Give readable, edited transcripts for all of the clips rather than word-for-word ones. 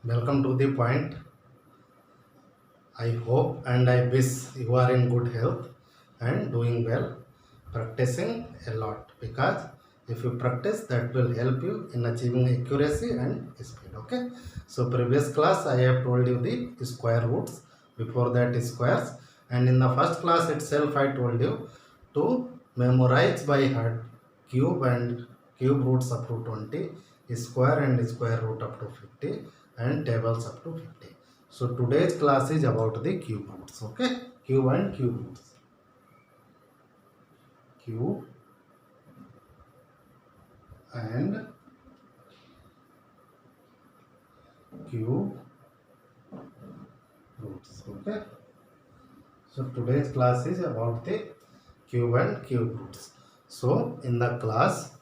Welcome to the point. I hope and I wish you are in good health and doing well, practicing a lot, because if you practice, that will help you in achieving accuracy and speed. Okay. So previous class I have told you the square roots, before that squares, and in the first class itself I told you to memorize by heart cube and cube roots up to 20, square and square root up to 50, and tables up to 50. So today's class is about the cube roots. Okay, cube and cube roots. Cube and cube roots. Okay. So today's class is about the cube and cube roots. So in the class,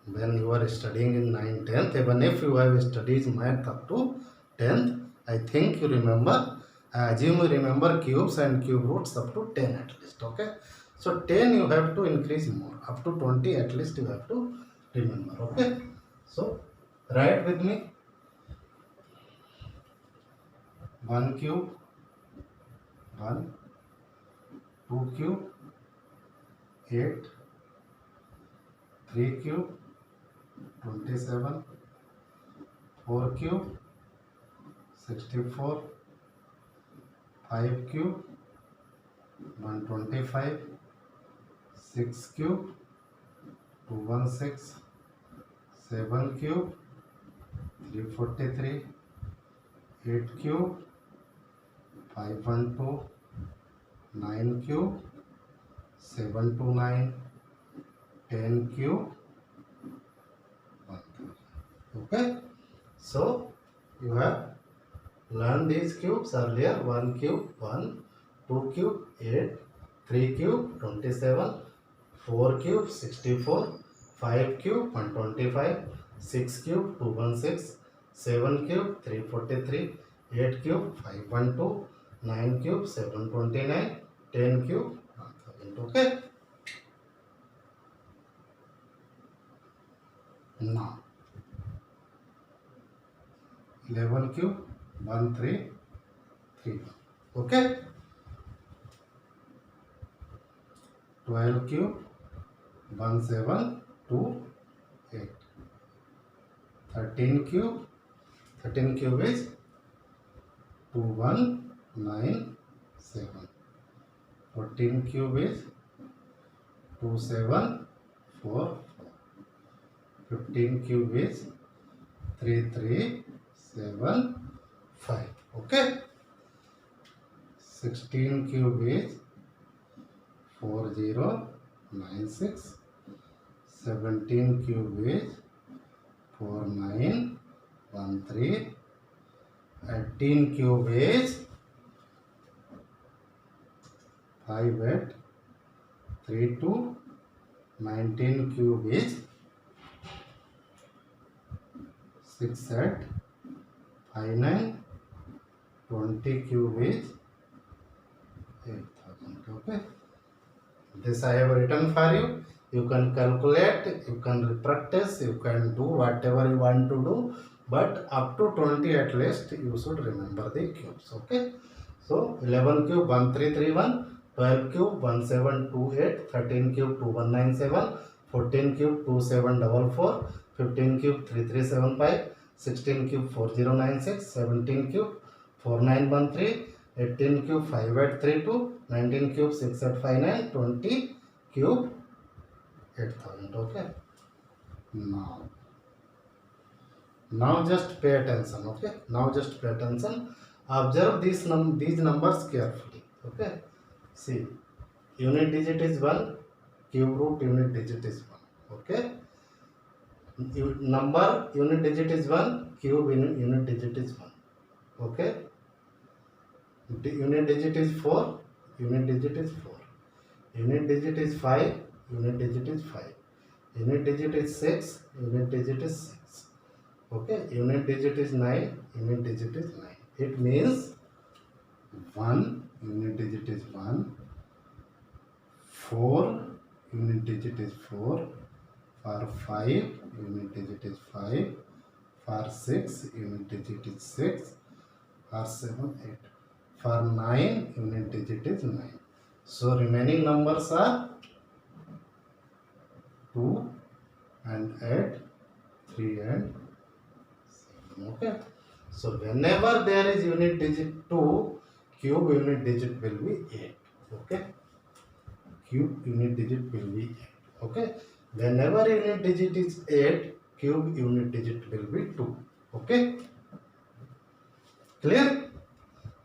when you are studying in 9th, 10th, even if you have studied math up to 10th, I think you remember, I assume you remember cubes and cube roots up to 10 at least. Okay. So 10 you have to increase more, up to 20 at least you have to remember. Okay. So write with me: 1 cube, 1, 2 cube, 8, 3 cube, 27, 4 cube, 64, 5 cube, 125, 6 cube, 216, 7 cube, 343, 8 cube, 512, 9 cube, 729, 10 cube, 1000. Okay. So you have learned these cubes earlier: 1 cube 1, 2 cube 8, 3 cube 27, 4 cube 64, 5 cube 125, 6 cube 216, 7 cube 343, 8 cube 512, 9 cube 729, 10 cube 1000. Okay. Now 11 cube 1331. Okay. 12 cube 1728. 13 cube is 2197. 14 cube is 2744. 15 cube is 3375. Okay. 16 cube is 4096. 17 cube is 4913. 18 cube is 5832. 19 cube is 6859. 20 cube is 8000. Okay. This I have written for you. You can calculate, you can practice, you can do whatever you want to do, but up to 20 at least you should remember the cubes. Okay. So 11 cube 1331, 12 cube 1728, 13 cube 2197, 14 cube 2744, 15 cube 3375, 16 cube 4096, 17 cube 4913, 18 cube 5832, 19 cube 6859, 20 cube 8000. Okay. Now just pay attention. Okay. Now just pay attention. Observe these numbers carefully. Okay. See, unit digit is 1, cube root unit digit is 1. Okay. Number unit digit is 1, cube unit digit is 1. Okay. Unit digit is 4, unit digit is 4. Unit digit is 5, unit digit is 5. Unit digit is 6, unit digit is 6. Okay. Unit digit is 9, unit digit is 9. It means 1, unit digit is 1. 4, unit digit is 4. For 5, unit digit is 5. For 6, unit digit is 6. For 7, 8. For 9, unit digit is 9. So remaining numbers are 2 and 8, 3 and 7. Okay. So whenever there is unit digit 2, cube unit digit will be 8. Okay. Cube unit digit will be 8. Okay. Whenever unit digit is 8, cube unit digit will be 2. Okay. Clear?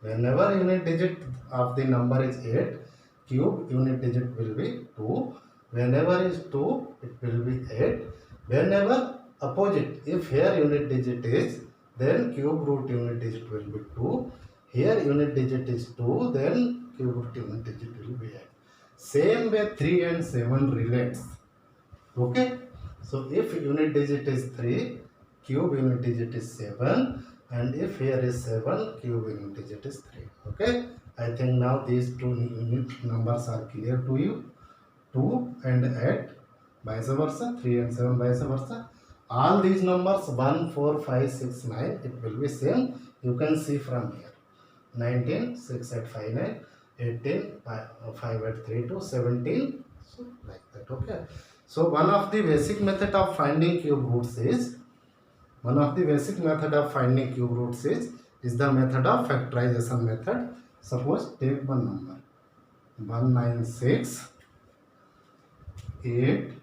Whenever unit digit of the number is 8, cube unit digit will be 2. Whenever is 2, it will be 8. Whenever opposite, if here unit digit is, then cube root unit digit will be 2. Here unit digit is 2, then cube root unit digit will be 8. Same way 3 and 7 relates. Okay. So if unit digit is 3, cube unit digit is 7, and if here is 7, cube unit digit is 3. Okay. I think now these two unit numbers are clear to you. 2 and 8 vice versa, 3 and 7 vice versa. All these numbers 1, 4, 5, 6, 9, it will be same. You can see from here. 19, 6 at 5, 9, 18, 5 at 3, 2, 17. So like that. Okay. So one of the basic method of finding cube roots is the method of factorization method. Suppose take one number 19683.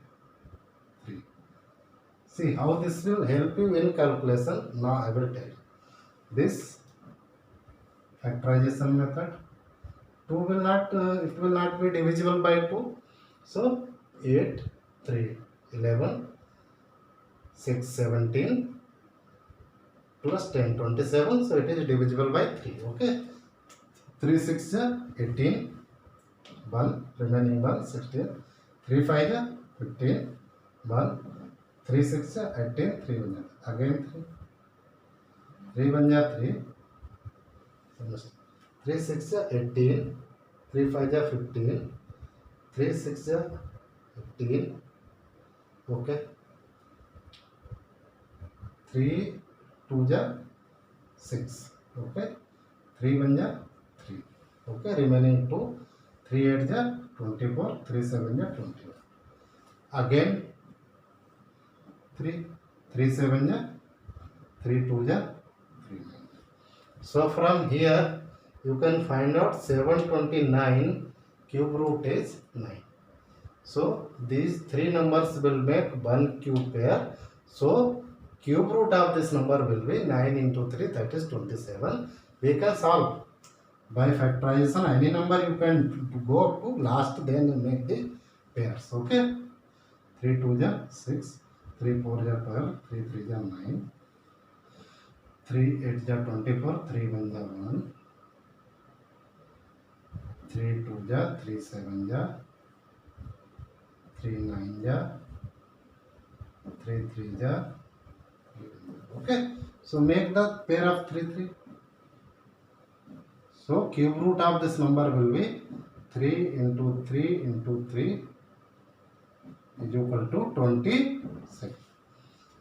See how this will help you in calculation. Now I will tell you. This factorization method, 2 will not it will not be divisible by 2. So 8, 3, 11, 6, 17 plus 10, 27. So it is divisible by 3. Okay. 3, 6, 18. 1, remaining 1, 16. 3, 5, 15. 1, 3, 6, 18. 3, 1, again 3. 3, 1, 3. 3, 6, 18. 3, 5, 15. 3, 6, 15. Okay. 3, 2, 6. Okay. 3, 1, 3. Okay. Remaining 2. 3, 8, 24. 3, 7, 21. Again 3. 3, 7, 3, 2, 3, 9. So from here you can find out 729 cube root is 9. So these three numbers will make one cube pair. So cube root of this number will be 9 into 3, that is 27. We can solve by factorization. Any number you can go to last, then make the pairs. Okay. 3, 2, 6. 3, 4, 12. 3, 3, 9. 3, 8, 24. 3, 1, 1. 3, 2, 3, 7, 3, 9, 3, 3, okay. So make the pair of 3, 3. So cube root of this number will be 3 into 3 into 3 is equal to 26.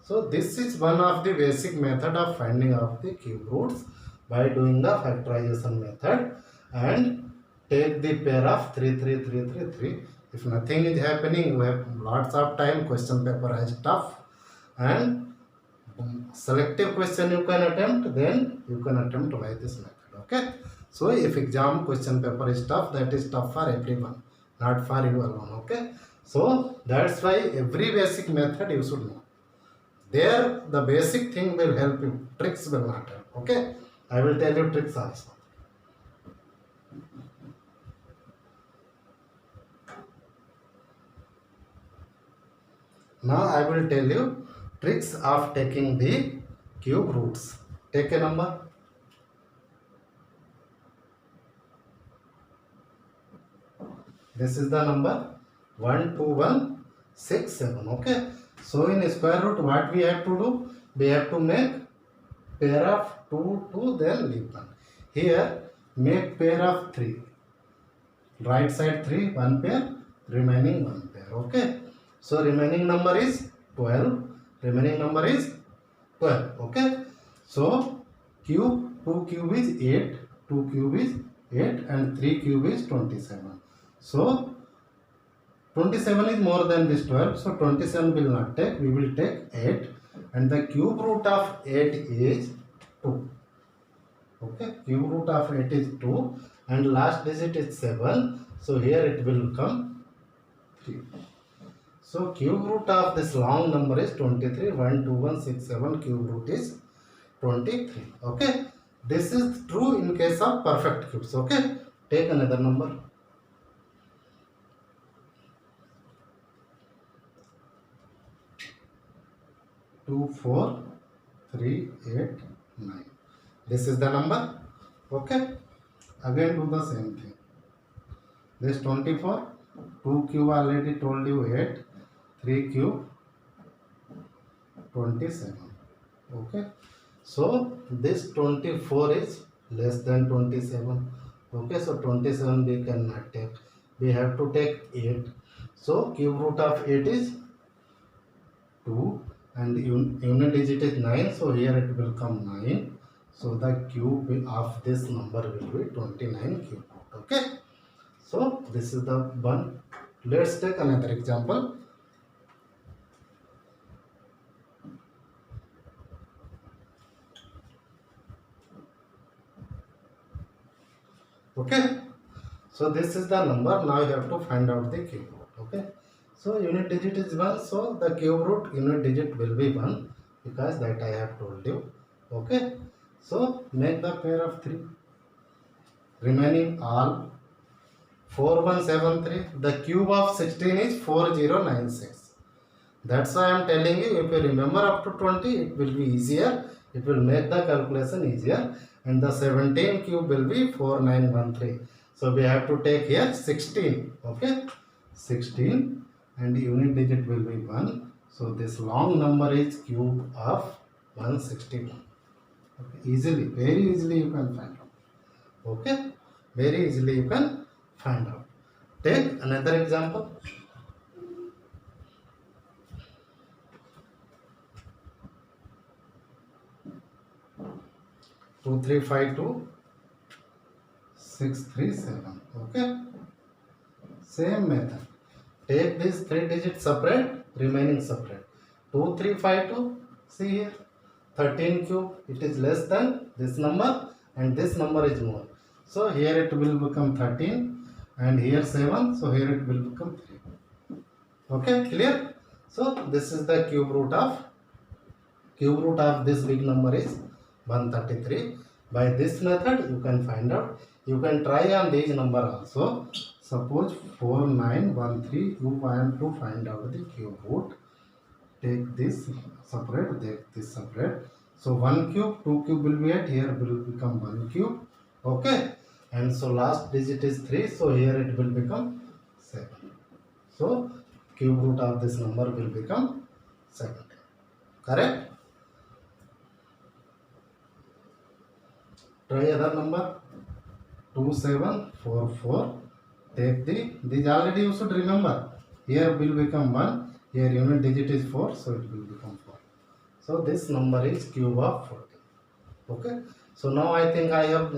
So this is one of the basic method of finding out the cube roots by doing the factorization method, and take the pair of 3, 3, 3, 3, 3. If nothing is happening, you have lots of time, question paper is tough, and selective question you can attempt, then you can attempt by this method. Okay. So if exam question paper is tough, that is tough for everyone, not for you alone. Okay. So that's why every basic method you should know. There the basic thing will help you, tricks will not help. Okay. I will tell you tricks also. Now I will tell you tricks of taking the cube roots. Take a number. This is the number 12167. Okay. So in square root, what we have to do? We have to make pair of 2, 2, then leave 1. Here make pair of 3. Right side 3, 1 pair, remaining 1 pair. Okay. So remaining number is 12. Remaining number is 12. Okay, so cube, 2 cube is 8, 2 cube is 8 and 3 cube is 27. So 27 is more than this 12, so 27 will not take, we will take 8, and the cube root of 8 is 2. Okay, cube root of 8 is 2 and last digit is 7, so here it will come 3. So cube root of this long number is 23. 1, 2, 1, 6, 7. Cube root is 23. Okay. This is true in case of perfect cubes. Okay. Take another number. Two, 4, 3, 8, 9. This is the number. Okay. Again do the same thing. This 24. 2 cube already told you 8. 3 cube 27. Okay, so this 24 is less than 27. Okay, so 27 we cannot take, we have to take 8. So cube root of 8 is 2 and unit digit is 9, so here it will come 9. So the cube of this number will be 29 cube root. Okay, so this is the one. Let's take another example. Okay, so this is the number. Now you have to find out the cube root. Okay, so unit digit is 1, so the cube root unit digit will be 1 because that I have told you. Okay, so make the pair of 3, remaining all 4173. The cube of 16 is 4096. That's why I am telling you, if you remember up to 20, it will be easier, it will make the calculation easier, and the 17 cube will be 4913. So we have to take here 16. Okay, 16 and unit digit will be 1. So this long number is cube of 161. Okay, easily, very easily you can find out. Okay, very easily you can find out. Take another example. 2352 637. Okay, same method. Take these 3 digits separate, remaining separate. 2352, see here, 13 cube, it is less than this number and this number is more. So here it will become 13 and here 7, so here it will become 3. Okay, clear? So this is the cube root of this big number is 133. By this method you can find out. You can try on these number also. Suppose 4913, you want to find out the cube root. Take this separate, take this separate. So 1 cube, 2 cube will be 8, here will become 1 cube. Okay, and so last digit is 3, so here it will become 7. So cube root of this number will become 17. Correct? Try other number. 2744. Take these already you should remember. Here will become 1. Here unit digit is 4, so it will become 4. So this number is cube of 14. Okay. So now I think I have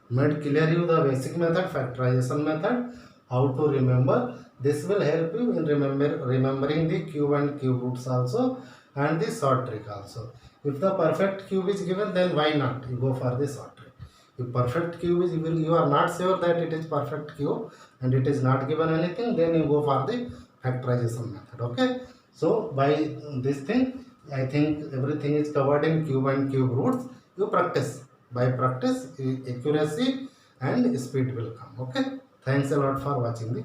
made clear you the basic method, factorization method, how to remember. This will help you in remembering the cube and cube roots also, and the short trick also. If the perfect cube is given, then why not? You go for the short trick. If perfect cube is, you are not sure that it is perfect cube and it is not given anything, then you go for the factorization method. Okay. So by this thing, I think everything is covered in cube and cube roots. You practice. By practice, accuracy and speed will come. Okay. Thanks a lot for watching the